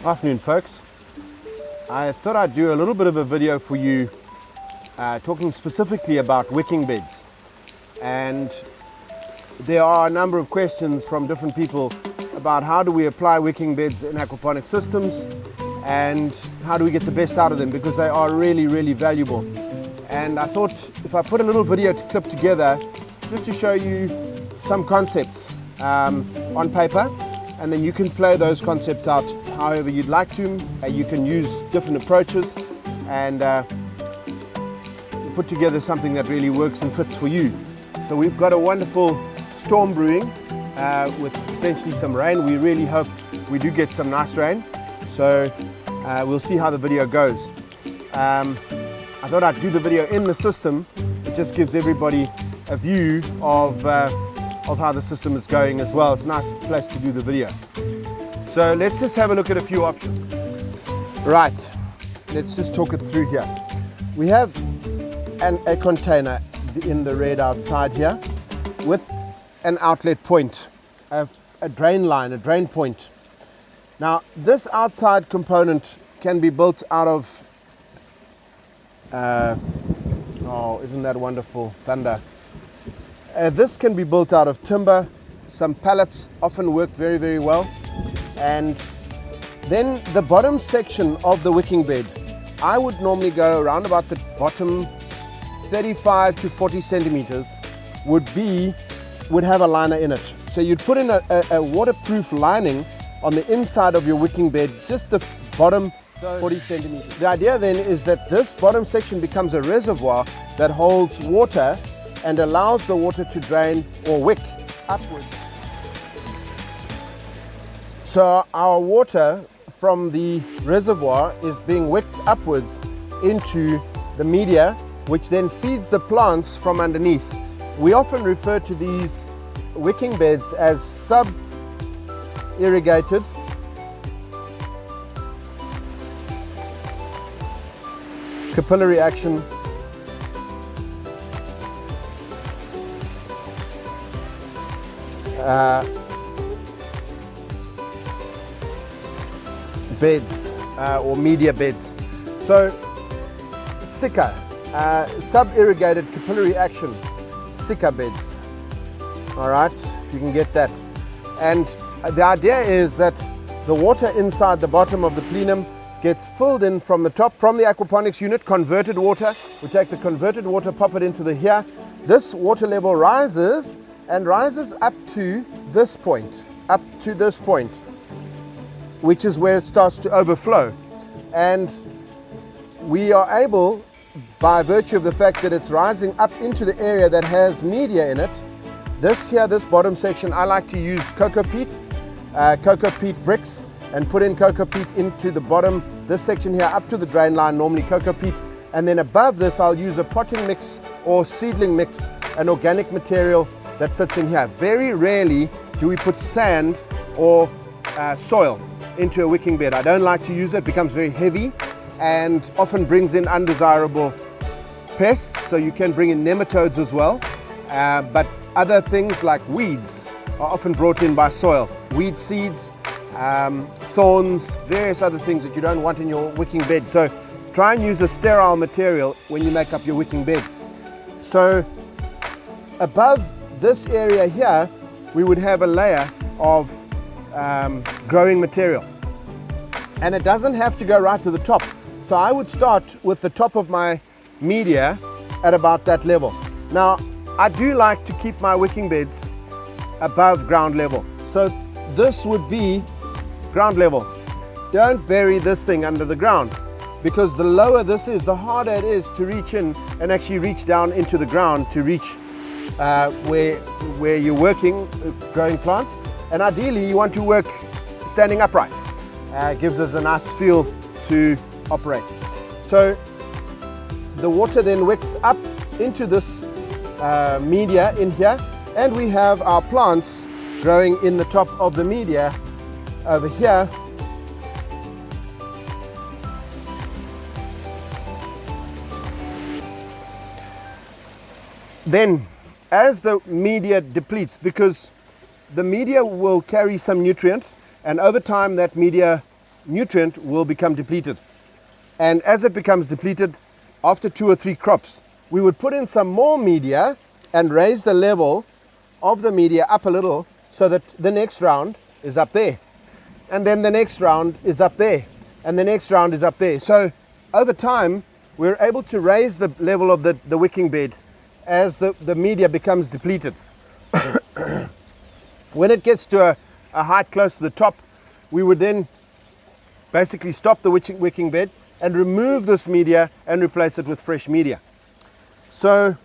Afternoon, folks. I thought I'd do a little bit of a video for you talking specifically about wicking beds. And there are a number of questions from different people about how do we apply wicking beds in aquaponic systems and how do we get the best out of them, because they are really, really valuable. And I thought if I put a little video clip together just to show you some concepts on paper, and then you can play those concepts out however you'd like to. You can use different approaches and put together something that really works and fits for you. So we've got a wonderful storm brewing with potentially some rain. We really hope we do get some nice rain. So we'll see how the video goes. I thought I'd do the video in the system. It just gives everybody a view of how the system is going as well. It's a nice place to do the video. So let's just have a look at a few options. Right, let's just talk it through here. We have a container in the red outside here with an outlet point, a drain line, a drain point. Now this outside component can be built out of, oh, isn't that wonderful, thunder. This can be built out of timber. Some pallets often work very, very well. And then the bottom section of the wicking bed, I would normally go around about the bottom 35 to 40 centimeters would have a liner in it. So you'd put in a waterproof lining on the inside of your wicking bed, just the bottom 40 centimeters. The idea then is that this bottom section becomes a reservoir that holds water and allows the water to drain or wick upwards. So our water from the reservoir is being wicked upwards into the media, which then feeds the plants from underneath. We often refer to these wicking beds as sub-irrigated capillary action beds or media beds. So S.I.C.A, sub-irrigated capillary action S.I.C.A beds. All right, if you can get that. And the idea is that the water inside the bottom of the plenum gets filled in from the top, from the aquaponics unit, converted water. We take the converted water, pop it into the here. This water level rises and rises up to this point, which is where it starts to overflow. And we are able, by virtue of the fact that it's rising up into the area that has media in it, this bottom section, I like to use cocoa peat bricks, and put in cocoa peat into the bottom, this section here up to the drain line, normally cocoa peat. And then above this, I'll use a potting mix or seedling mix, an organic material that fits in here. Very rarely do we put sand or soil into a wicking bed. I don't like to use it. It becomes very heavy and often brings in undesirable pests. So you can bring in nematodes as well. But other things like weeds are often brought in by soil. Weed seeds, thorns, various other things that you don't want in your wicking bed. So try and use a sterile material when you make up your wicking bed. So above this area here, we would have a layer of growing material. And it doesn't have to go right to the top. So I would start with the top of my media at about that level. Now, I do like to keep my wicking beds above ground level. So this would be ground level. Don't bury this thing under the ground, because the lower this is, the harder it is to reach in and actually reach down into the ground to reach where you're working, growing plants. And ideally you want to work standing upright. Gives us a nice feel to operate. So the water then wicks up into this media in here, and we have our plants growing in the top of the media over here. Then as the media depletes, because the media will carry some nutrient, and over time that media nutrient will become depleted. And as it becomes depleted, after 2 or 3 crops, we would put in some more media and raise the level of the media up a little so that the next round is up there. And then the next round is up there. And the next round is up there. So over time, we're able to raise the level of the wicking bed as the media becomes depleted. When it gets to a height close to the top, we would then basically stop the wicking bed and remove this media and replace it with fresh media. So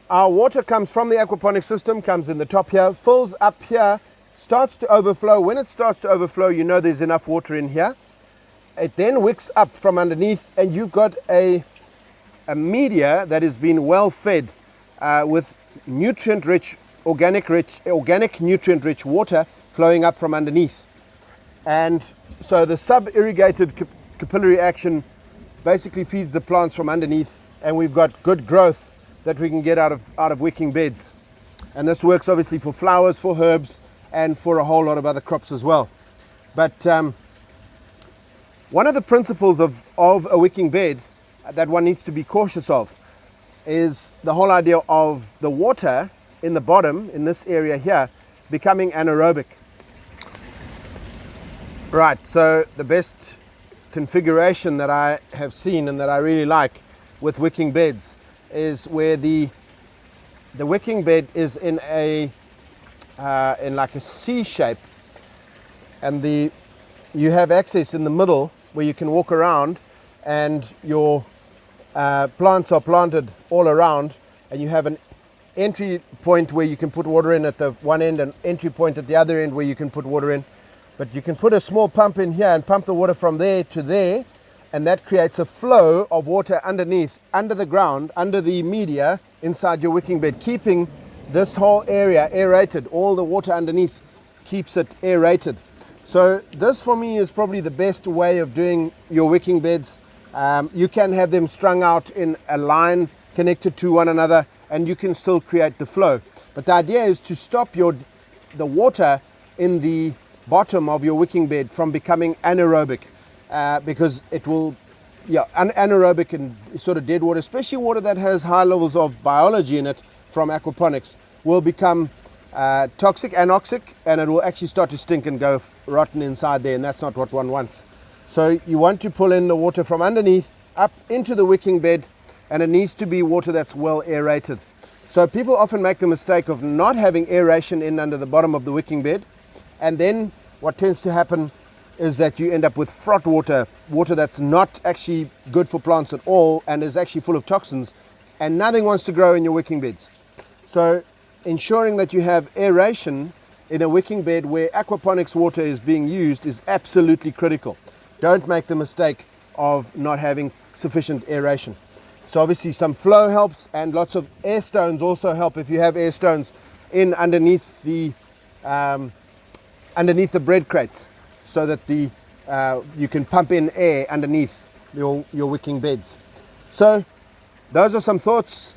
our water comes from the aquaponics system, comes in the top here, fills up here, starts to overflow. When it starts to overflow, you know there's enough water in here. It then wicks up from underneath, and you've got a media that has been well fed with nutrient-rich, organic nutrient-rich water flowing up from underneath. And so the sub-irrigated capillary action basically feeds the plants from underneath, and we've got good growth that we can get out of wicking beds. And this works obviously for flowers, for herbs, and for a whole lot of other crops as well. But one of the principles of a wicking bed that one needs to be cautious of is the whole idea of the water in the bottom, in this area here, becoming anaerobic. Right, so the best configuration that I have seen and that I really like with wicking beds is where the wicking bed is in like a C shape, and you have access in the middle where you can walk around, and your plants are planted all around, and you have an entry point where you can put water in at the one end, and entry point at the other end where you can put water in. But you can put a small pump in here and pump the water from there to there, and that creates a flow of water underneath, under the ground, under the media inside your wicking bed, keeping this whole area aerated. All the water underneath keeps it aerated. So this for me is probably the best way of doing your wicking beds. You can have them strung out in a line connected to one another, and you can still create the flow. But the idea is to stop the water in the bottom of your wicking bed from becoming anaerobic, because it will, anaerobic and sort of dead water, especially water that has high levels of biology in it from aquaponics, will become toxic, anoxic, and it will actually start to stink and go rotten inside there, and that's not what one wants. So you want to pull in the water from underneath up into the wicking bed, and it needs to be water that's well aerated. So people often make the mistake of not having aeration in under the bottom of the wicking bed, and then what tends to happen is that you end up with frothed water, water that's not actually good for plants at all and is actually full of toxins, and nothing wants to grow in your wicking beds. So ensuring that you have aeration in a wicking bed where aquaponics water is being used is absolutely critical. Don't make the mistake of not having sufficient aeration. So obviously some flow helps, and lots of air stones also help if you have air stones in underneath the bread crates, so that you can pump in air underneath your wicking beds. So those are some thoughts.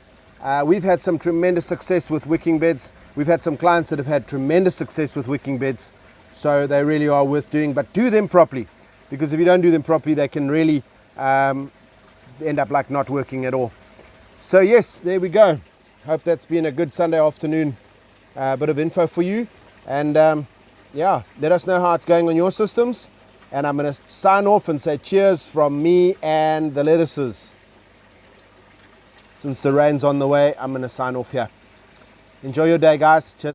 We've had some tremendous success with wicking beds. We've had some clients that have had tremendous success with wicking beds, so they really are worth doing, but do them properly, because if you don't do them properly, they can really end up like not working at all. So yes, there we go. Hope that's been a good Sunday afternoon bit of info for you, and yeah, let us know how it's going on your systems, and I'm going to sign off and say cheers from me and the lettuces. Since the rain's on the way, I'm going to sign off here. Enjoy your day, guys. Cheers.